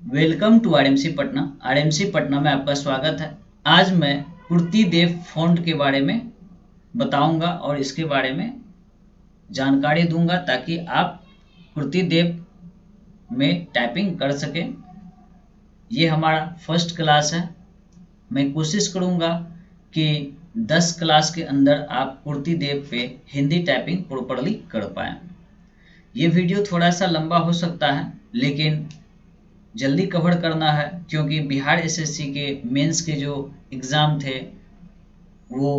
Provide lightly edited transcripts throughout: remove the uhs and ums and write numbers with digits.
Welcome to RMC Patna. RMC Patna में आपका स्वागत है। आज मैं कुर्ती देव फॉन्ट के बारे में बताऊंगा और इसके बारे में जानकारी दूंगा ताकि आप कुर्ती देव में टाइपिंग कर सकें। ये हमारा फर्स्ट क्लास है। मैं कोशिश करूंगा कि 10 क्लास के अंदर आप कुर्ती देव पे हिंदी टाइपिंग प्रॉपरली कर पाएं। ये वीडियो थोड़ा सा लंबा हो सकता है लेकिन जल्दी कवर करना है क्योंकि बिहार एसएससी के मेंस के जो एग्ज़ाम थे वो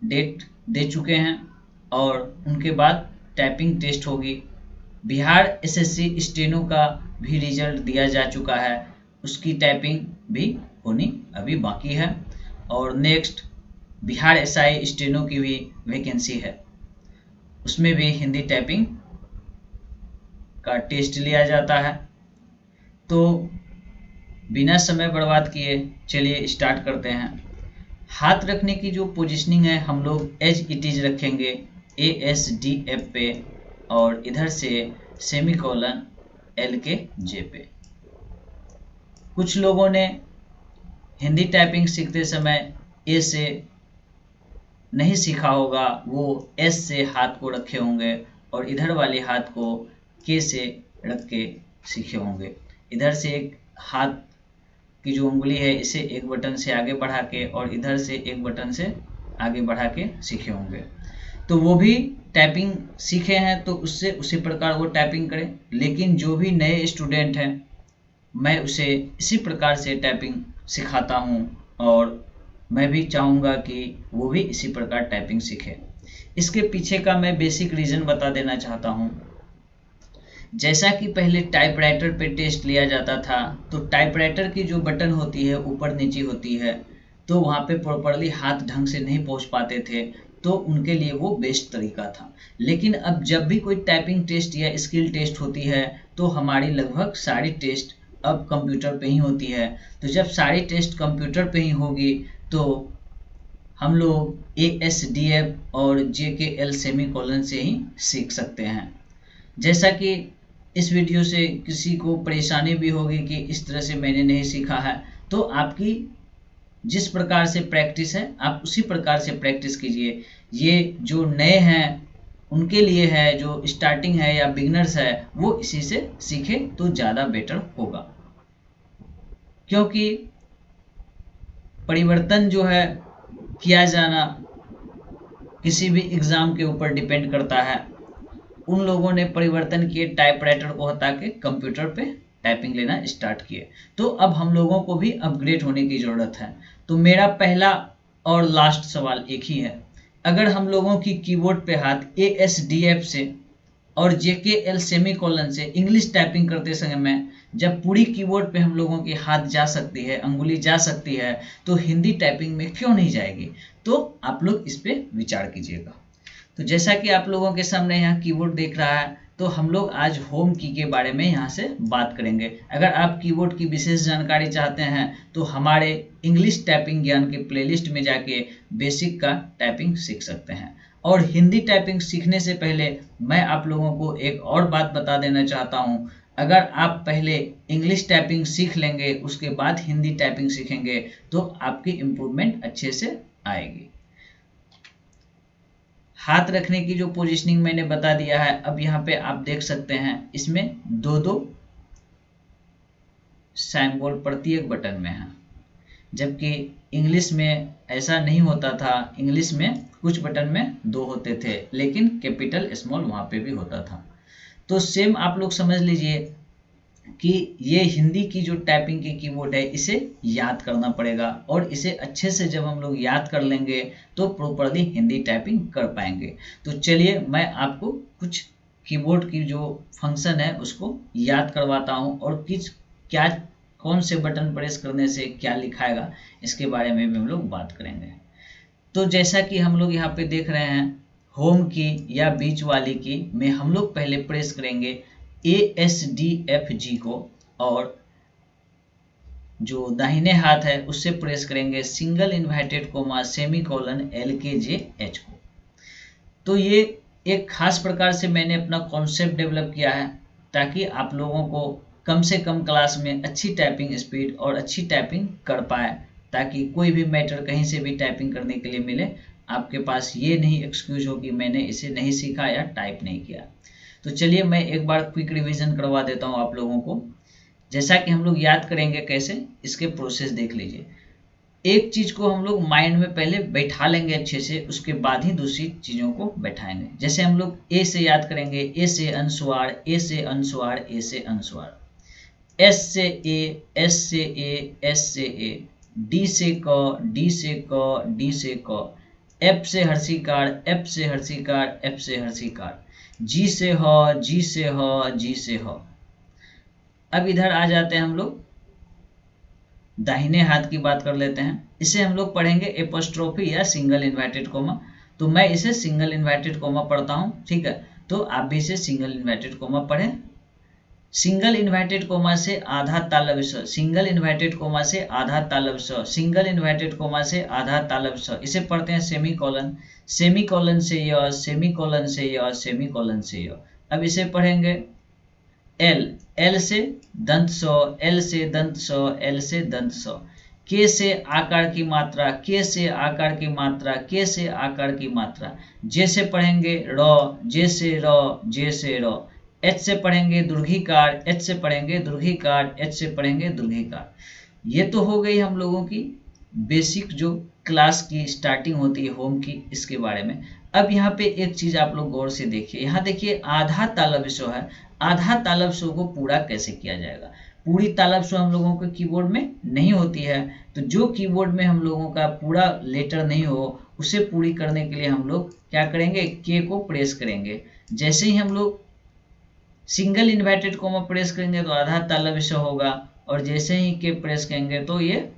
डेट दे चुके हैं और उनके बाद टाइपिंग टेस्ट होगी। बिहार एसएससी स्टेनो का भी रिजल्ट दिया जा चुका है, उसकी टाइपिंग भी होनी अभी बाकी है। और नेक्स्ट बिहार एसआई स्टेनो की भी वैकेंसी है, उसमें भी हिंदी टाइपिंग का टेस्ट लिया जाता है। तो बिना समय बर्बाद किए चलिए स्टार्ट करते हैं। हाथ रखने की जो पोजीशनिंग है हम लोग एज इट इज रखेंगे ASDF पे और इधर से सेमीकोलन LKJ पे। कुछ लोगों ने हिंदी टाइपिंग सीखते समय A से नहीं सीखा होगा, वो S से हाथ को रखे होंगे और इधर वाले हाथ को K से रख के सीखे होंगे। इधर से एक हाथ की जो उंगली है इसे एक बटन से आगे बढ़ा के और इधर से एक बटन से आगे बढ़ा के सीखे होंगे। तो वो भी टाइपिंग सीखे हैं तो उससे उसी प्रकार वो टाइपिंग करें। लेकिन जो भी नए स्टूडेंट हैं मैं उसे इसी प्रकार से टाइपिंग सिखाता हूँ और मैं भी चाहूँगा कि वो भी इसी प्रकार टाइपिंग सीखे। इसके पीछे का मैं बेसिक रीज़न बता देना चाहता हूँ। जैसा कि पहले टाइपराइटर पे टेस्ट लिया जाता था तो टाइपराइटर की जो बटन होती है ऊपर नीचे होती है, तो वहाँ पे प्रॉपरली हाथ ढंग से नहीं पहुँच पाते थे, तो उनके लिए वो बेस्ट तरीका था। लेकिन अब जब भी कोई टाइपिंग टेस्ट या स्किल टेस्ट होती है तो हमारी लगभग सारी टेस्ट अब कंप्यूटर पे ही होती है। तो जब सारी टेस्ट कंप्यूटर पे ही होगी तो हम लोग ASDF और JKL सेमीकोलन से ही सीख सकते हैं। जैसा कि इस वीडियो से किसी को परेशानी भी होगी कि इस तरह से मैंने नहीं सीखा है, तो आपकी जिस प्रकार से प्रैक्टिस है आप उसी प्रकार से प्रैक्टिस कीजिए। ये जो नए हैं उनके लिए है, जो स्टार्टिंग है या बिगनर्स है वो इसी से सीखे तो ज़्यादा बेटर होगा। क्योंकि परिवर्तन जो है किया जाना किसी भी एग्ज़ाम के ऊपर डिपेंड करता है। उन लोगों ने परिवर्तन किए, टाइपराइटर को हटा के कंप्यूटर पे टाइपिंग लेना स्टार्ट किए। तो अब हम लोगों को भी अपग्रेड होने की ज़रूरत है। तो मेरा पहला और लास्ट सवाल एक ही है, अगर हम लोगों की कीबोर्ड पे हाथ ASDF से और JKL सेमीकोलन से इंग्लिश टाइपिंग करते समय में जब पूरी कीबोर्ड पे हम लोगों की हाथ जा सकती है, अंगुली जा सकती है, तो हिंदी टाइपिंग में क्यों नहीं जाएगी? तो आप लोग इस पे विचार कीजिएगा। तो जैसा कि आप लोगों के सामने यहाँ कीबोर्ड देख रहा है, तो हम लोग आज होम की के बारे में यहाँ से बात करेंगे। अगर आप कीबोर्ड की विशेष जानकारी चाहते हैं तो हमारे इंग्लिश टाइपिंग ज्ञान के प्लेलिस्ट में जाके बेसिक का टाइपिंग सीख सकते हैं। और हिंदी टाइपिंग सीखने से पहले मैं आप लोगों को एक और बात बता देना चाहता हूँ। अगर आप पहले इंग्लिश टाइपिंग सीख लेंगे उसके बाद हिंदी टाइपिंग सीखेंगे तो आपकी इम्प्रूवमेंट अच्छे से आएगी। हाथ रखने की जो पोजीशनिंग मैंने बता दिया है, अब यहाँ पे आप देख सकते हैं इसमें दो सिंबल प्रत्येक बटन में है, जबकि इंग्लिश में ऐसा नहीं होता था। इंग्लिश में कुछ बटन में 2 होते थे लेकिन कैपिटल स्मॉल वहाँ पे भी होता था। तो सेम आप लोग समझ लीजिए कि ये हिंदी की जो टाइपिंग की कीबोर्ड है इसे याद करना पड़ेगा और इसे अच्छे से जब हम लोग याद कर लेंगे तो प्रॉपरली हिंदी टाइपिंग कर पाएंगे। तो चलिए मैं आपको कुछ कीबोर्ड की जो फंक्शन है उसको याद करवाता हूँ और क्या कौन से बटन प्रेस करने से क्या लिखाएगा इसके बारे में भी हम लोग बात करेंगे। तो जैसा कि हम लोग यहाँ पे देख रहे हैं, होम की या बीच वाली की में हम लोग पहले प्रेस करेंगे ASDFG को और जो दाहिने हाथ है उससे प्रेस करेंगे single inverted coma semicolon LKJH को। तो ये एक खास प्रकार से मैंने अपना कॉन्सेप्ट डेवलप किया है ताकि आप लोगों को कम से कम क्लास में अच्छी टाइपिंग स्पीड और अच्छी टाइपिंग कर पाए, ताकि कोई भी मैटर कहीं से भी टाइपिंग करने के लिए मिले, आपके पास ये नहीं एक्सक्यूज हो कि मैंने इसे नहीं सीखा या टाइप नहीं किया। तो चलिए मैं एक बार क्विक रिवीजन करवा देता हूँ आप लोगों को। जैसा कि हम लोग याद करेंगे कैसे, इसके प्रोसेस देख लीजिए। एक चीज को हम लोग माइंड में पहले बैठा लेंगे अच्छे से, उसके बाद ही दूसरी चीजों को बैठाएंगे। जैसे हम लोग ए से याद करेंगे, ए से अनुस्वार, ए से अनुस्वार, ए से अनुस्वार। एस से ए, एस से ए, एस से ए। डी से क, डी से क, डी से क। एफ से हर्षिकार, एफ से हर्षिकार, एफ से हर्षिकार। जी से ह, जी से ह, जी से ह। अब इधर आ जाते हैं हम लोग दाहिने हाथ की बात कर लेते हैं। इसे हम लोग पढ़ेंगे एपोस्ट्रोफी या सिंगल इन्वर्टेड कोमा। तो मैं इसे सिंगल इन्वर्टेड कोमा पढ़ता हूं, ठीक है, तो आप भी इसे सिंगल इन्वर्टेड कोमा पढ़ें। सिंगल इन्वर्टेड कोमा से आधा तालब स, सिंगल इन्वर्टेड कोमा से आधा तालब स, सिंगल इन्वर्टेड कोमा से आधा तालब स। इसे पढ़ते हैं सेमी कॉलन, सेमी कॉलन से य, सेमी कॉलन से य, सेमी कॉलन से य। अब इसे पढ़ेंगे एल, एल से दंत स, एल से दंत स, एल से दंत स। के से आकार की मात्रा, के से आकार की मात्रा, के से आकार की मात्रा। जे से पढ़ेंगे र, जे से र, जे से र। एच से पढ़ेंगे दुर्घीकार, एच से पढ़ेंगे दुर्घीकार, एच से पढ़ेंगे दुर्घीकार। ये तो हो गई हम लोगों की बेसिक जो क्लास की स्टार्टिंग होती है होम की, इसके बारे में। अब यहाँ पे एक चीज आप लोग गौर से देखिए, यहाँ देखिए आधा तालब स्व है। आधा तालब स्व को पूरा कैसे किया जाएगा? पूरी तालब स्व हम लोगों के कीबोर्ड में नहीं होती है, तो जो कीबोर्ड में हम लोगों का पूरा लेटर नहीं हो, उसे पूरी करने के लिए हम लोग क्या करेंगे, के को प्रेस करेंगे। जैसे ही हम लोग सिंगल इन्वर्टेड कोमा प्रेस करेंगे तो आधा तालब स्व होगा, और जैसे ही के प्रेस करेंगे तो ये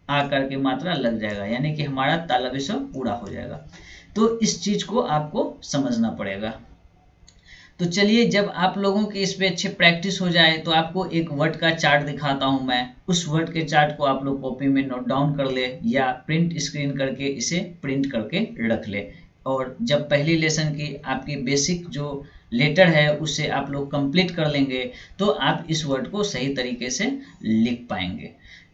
आकार की मात्रा लग जाएगा, यानी कि हमारा तालब स्व पूरा हो जाएगा। तो इस चीज को आपको समझना पड़ेगा। तो चलिए, जब आप लोगों की इस पे अच्छे प्रैक्टिस हो जाए तो आपको एक वर्ड का चार्ट दिखाता हूं मैं। उस वर्ड के चार्ट को आप लोग कॉपी में नोट डाउन कर ले या प्रिंट स्क्रीन करके इसे प्रिंट करके रख ले। और जब पहली लेसन की आपकी बेसिक जो लेटर है उसे आप लोग कंप्लीट कर लेंगे तो आप इस वर्ड को सही तरीके से लिख पाएंगे।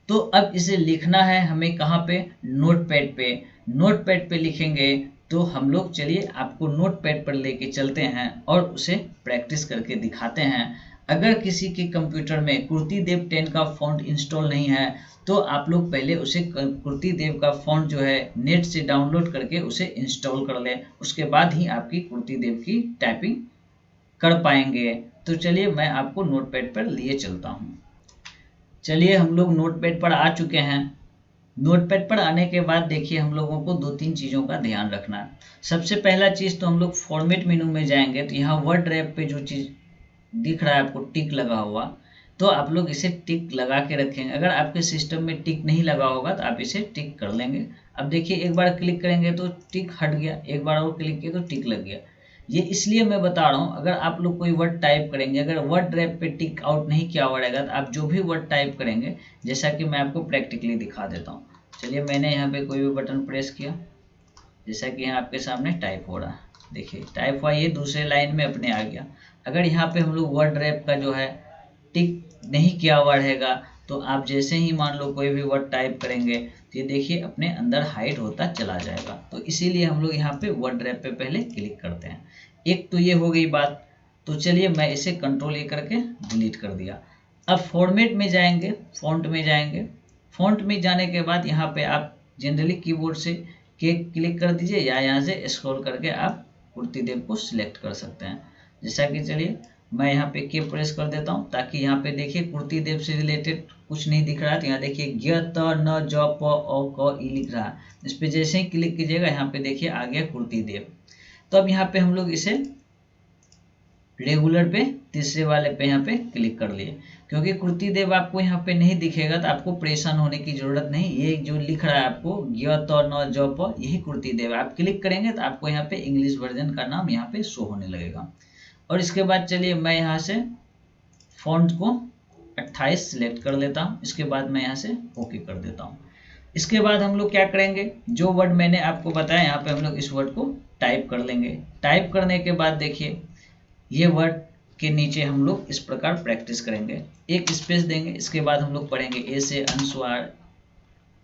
तो अब इसे लिखना है हमें कहाँ पे, नोटपैड पे। नोटपैड पे लिखेंगे तो हम लोग चलिए आपको नोटपैड पर लेके चलते हैं और उसे प्रैक्टिस करके दिखाते हैं। अगर किसी के कंप्यूटर में कुर्तीदेव 10 का फॉन्ट इंस्टॉल नहीं है तो आप लोग पहले उसे कुर्तीदेव का फॉन्ट जो है नेट से डाउनलोड करके उसे इंस्टॉल कर लें, उसके बाद ही आपकी कुर्तीदेव की टाइपिंग कर पाएंगे। तो चलिए मैं आपको नोटपैड पर लिए चलता हूँ। चलिए हम लोग नोटपैड पर आ चुके हैं। नोटपैड पर आने के बाद देखिए हम लोगों को 2-3 चीज़ों का ध्यान रखना है। सबसे पहला चीज़ तो हम लोग फॉर्मेट मेनू में जाएंगे, तो यहाँ वर्ड रैप पे जो चीज़ दिख रहा है आपको टिक लगा हुआ, तो आप लोग इसे टिक लगा के रखेंगे। अगर आपके सिस्टम में टिक नहीं लगा होगा तो आप इसे टिक कर लेंगे। अब देखिए एक बार क्लिक करेंगे तो टिक हट गया, एक बार और क्लिक किया तो टिक लग गया। ये इसलिए मैं बता रहा हूँ, अगर आप लोग कोई वर्ड टाइप करेंगे, अगर वर्ड रैप पे टिक आउट नहीं किया हुआ रहेगा तो आप जो भी वर्ड टाइप करेंगे, जैसा कि मैं आपको प्रैक्टिकली दिखा देता हूँ। चलिए मैंने यहाँ पे कोई भी बटन प्रेस किया, जैसा कि यहाँ आपके सामने टाइप हो रहा है, देखिए टाइप हुआ, ये दूसरे लाइन में अपने आ गया। अगर यहाँ पे हम लोग वर्ड रैप का जो है टिक नहीं किया हुआ रहेगा तो आप जैसे ही मान लो कोई भी वर्ड टाइप करेंगे तो ये देखिए अपने अंदर हाइड होता चला जाएगा। तो इसीलिए हम लोग यहाँ पे वर्ड रैप पे पहले क्लिक करते हैं। एक तो ये हो गई बात। तो चलिए मैं इसे कंट्रोल ए करके डिलीट कर दिया। अब फॉर्मेट में जाएंगे, फॉन्ट में जाएंगे। फॉन्ट में जाने के बाद यहाँ पे आप जनरली कीबोर्ड से के क्लिक कर दीजिए या यहाँ से स्क्रॉल करके आप कुर्तीदेव को सिलेक्ट कर सकते हैं। जैसा कि चलिए मैं यहाँ पे के प्रेस कर देता हूँ ताकि यहाँ पे देखिए कुर्तीदेव से रिलेटेड कुछ नहीं दिख रहा है। तो यहाँ देखिए ग त न ज प अ क ई लिख रहा है, इस पे जैसे ही क्लिक कीजिएगा यहाँ पे देखिए आ गया कुर्तीदेव। तो अब यहाँ पे हम लोग इसे रेगुलर पे तीसरे वाले पे यहाँ पे क्लिक कर लिए, क्योंकि कुर्तीदेव आपको यहाँ पे नहीं दिखेगा तो आपको परेशान होने की जरूरत नहीं। ये जो लिख रहा है आपको ग त न ज प, यही कुर्तीदेव। आप क्लिक करेंगे तो आपको यहाँ पे इंग्लिश वर्जन का नाम यहाँ पे शो होने लगेगा। और इसके बाद चलिए मैं यहाँ से फॉन्ट को 28 सिलेक्ट कर लेता हूँ। इसके बाद मैं यहाँ से ओके कर देता हूँ। इसके बाद हम लोग क्या करेंगे, जो वर्ड मैंने आपको बताया यहाँ पे हम लोग इस वर्ड को टाइप कर लेंगे। टाइप करने के बाद देखिए ये वर्ड के नीचे हम लोग इस प्रकार प्रैक्टिस करेंगे। एक स्पेस देंगे, इसके बाद हम लोग पढ़ेंगे ए से अनुस्वार,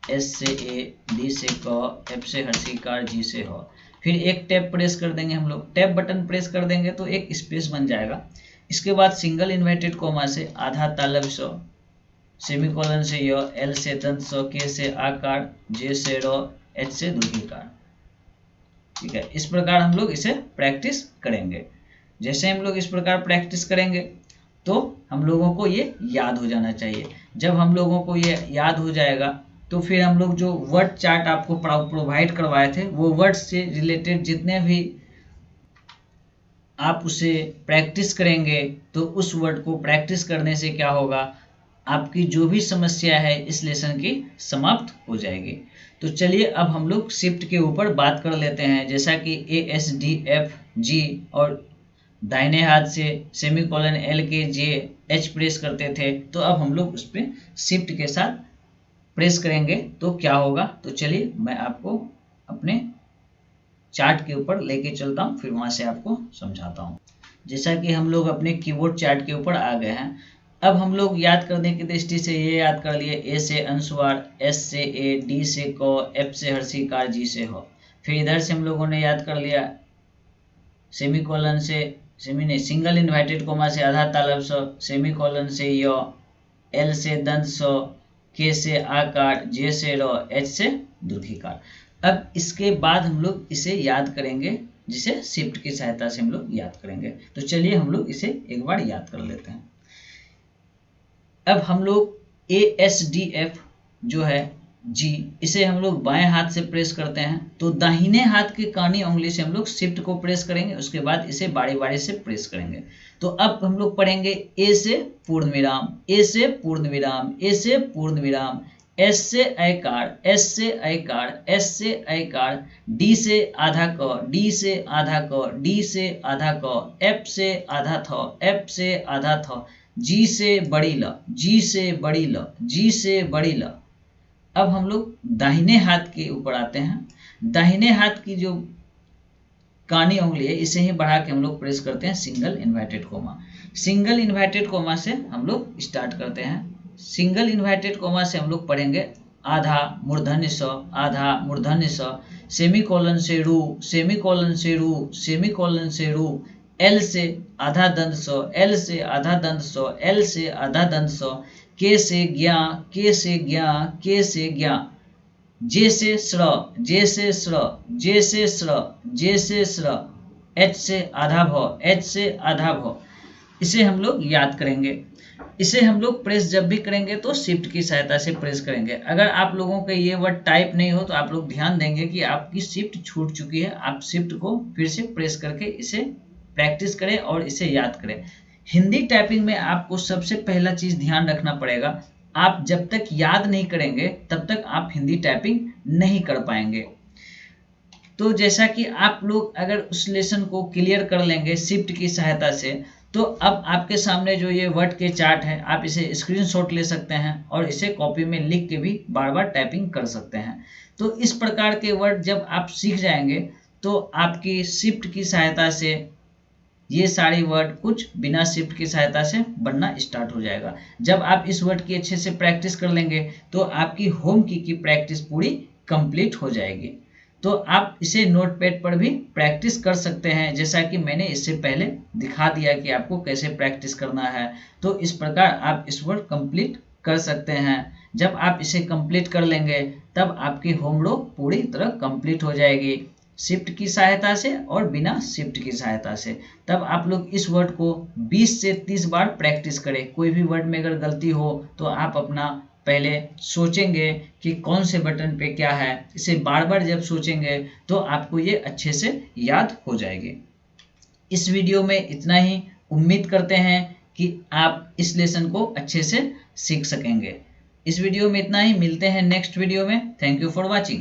एस से ए, डी से क, एफ से हर्षिकार, जी से ह। फिर एक टैब प्रेस कर देंगे हम लोग, टैब बटन प्रेस कर देंगे तो एक स्पेस बन जाएगा। इसके बाद सिंगल इन्वर्टेड कोमा से आधा तालब स, सेमीकोलन से य, एल से दंत स, के से आकार, जे से र, एच से दीर्घिकार। ठीक है, इस प्रकार हम लोग इसे प्रैक्टिस करेंगे। जैसे हम लोग इस प्रकार प्रैक्टिस करेंगे तो हम लोगों को ये याद हो जाना चाहिए। जब हम लोगों को ये याद हो जाएगा तो फिर हम लोग जो वर्ड चार्ट आपको प्रोवाइड करवाए थे वो वर्ड से रिलेटेड जितने भी आप उसे प्रैक्टिस करेंगे तो उस वर्ड को प्रैक्टिस करने से क्या होगा, आपकी जो भी समस्या है इस लेसन की समाप्त हो जाएगी। तो चलिए अब हम लोग शिफ्ट के ऊपर बात कर लेते हैं। जैसा कि ए, एस, डी, एफ, जी और दाहिने हाथ से सेमीकोलन एल के जे एच प्रेस करते थे, तो अब हम लोग उस पर शिफ्ट के साथ प्रेस करेंगे तो क्या होगा। तो चलिए मैं आपको अपने चार्ट के ऊपर लेके चलता हूँ, फिर वहां से आपको समझाता हूँ। जैसा कि हम लोग अपने कीबोर्ड चार्ट के ऊपर आ गए हैं। अब हम लोग याद करने की दृष्टि से ये याद कर लिए, ए से अनुस्वार, एस से ए, डी से क, एफ से हर्षिकार, जी से ह। फिर इधर से हम लोगों ने याद कर लिया सेमीकोलन से सिंगल इन्वर्टेड कोमा से आधा तालब स, सेमीकोलन से य, एल से दंत स, के से आकार, जे से र, एच से दीर्घिकार। अब इसके बाद हम लोग इसे याद करेंगे, जिसे शिफ्ट की सहायता से हम लोग याद करेंगे। तो चलिए हम लोग इसे एक बार याद कर लेते हैं। अब हम लोग ए, एस, डी, एफ जो है जी, इसे हम लोग बाएं हाथ से प्रेस करते हैं तो दाहिने हाथ की कानी उंगली से हम लोग शिफ्ट को प्रेस करेंगे, उसके बाद इसे बारी बारी से प्रेस करेंगे। तो अब हम लोग पढ़ेंगे ए से पूर्ण विराम, ए से पूर्ण विराम, ए से पूर्ण विराम, एस से ऐकार, एस से ऐकार, एस से ऐकार, डी से आधा क, डी से आधा क, डी से आधा क, एफ से आधा थ, एफ से आधा थ, जी से बड़ी ल, जी से बड़ी ल, जी से बड़ी ल। अब हम लोग दाहिने हाथ के ऊपर आते हैं। दाहिने हाथ की जो कानी उंगली है इसे ही बढ़ा के हम लोग प्रेस करते हैं single inverted coma. Single inverted coma से हम लोग स्टार्ट करते हैं। सिंगल इन्वर्टेड कोमा से हम लोग पढ़ेंगे आधा मूर्धन्य स, आधा मूर्धन्य स, सेमीकोलन से रू, सेमीकोलन से रू, सेमीकोलन से रू, एल से आधा दंत स, एल से आधा दंत स, एल से आधा दंत स, के से ज्ञा, के से ज्ञा, के से ज्ञा, जे से स्र, जे से स्र, जे से स्र, जे से स्र, एच से आधा भ, एच से आधा भ। इसे हम लोग याद करेंगे। इसे हम लोग प्रेस जब भी करेंगे तो शिफ्ट की सहायता से प्रेस करेंगे। अगर आप लोगों का ये वर्ड टाइप नहीं हो तो आप लोग ध्यान देंगे कि आपकी शिफ्ट छूट चुकी है। आप शिफ्ट को फिर से प्रेस करके इसे प्रैक्टिस करें और इसे याद करें। हिंदी टाइपिंग में आपको सबसे पहला चीज ध्यान रखना पड़ेगा, आप जब तक याद नहीं करेंगे तब तक आप हिंदी टाइपिंग नहीं कर पाएंगे। तो जैसा कि आप लोग अगर उस लेसन को क्लियर कर लेंगे शिफ्ट की सहायता से, तो अब आपके सामने जो ये वर्ड के चार्ट है आप इसे स्क्रीनशॉट ले सकते हैं और इसे कॉपी में लिख के भी बार बार टाइपिंग कर सकते हैं। तो इस प्रकार के वर्ड जब आप सीख जाएंगे तो आपकी शिफ्ट की सहायता से ये सारे वर्ड कुछ बिना शिफ्ट की सहायता से बनना स्टार्ट हो जाएगा। जब आप इस वर्ड की अच्छे से प्रैक्टिस कर लेंगे तो आपकी होम की प्रैक्टिस पूरी कंप्लीट हो जाएगी। तो आप इसे नोटपैड पर भी प्रैक्टिस कर सकते हैं, जैसा कि मैंने इससे पहले दिखा दिया कि आपको कैसे प्रैक्टिस करना है। तो इस प्रकार आप इस वर्ड कंप्लीट कर सकते हैं। जब आप इसे कंप्लीट कर लेंगे तब आपकी होम रो पूरी तरह कंप्लीट हो जाएगी, शिफ्ट की सहायता से और बिना शिफ्ट की सहायता से। तब आप लोग इस वर्ड को 20 से 30 बार प्रैक्टिस करें। कोई भी वर्ड में अगर गलती हो तो आप अपना पहले सोचेंगे कि कौन से बटन पे क्या है। इसे बार बार जब सोचेंगे तो आपको ये अच्छे से याद हो जाएगी। इस वीडियो में इतना ही। उम्मीद करते हैं कि आप इस लेसन को अच्छे से सीख सकेंगे। इस वीडियो में इतना ही। मिलते हैं नेक्स्ट वीडियो में। Thank you for watching.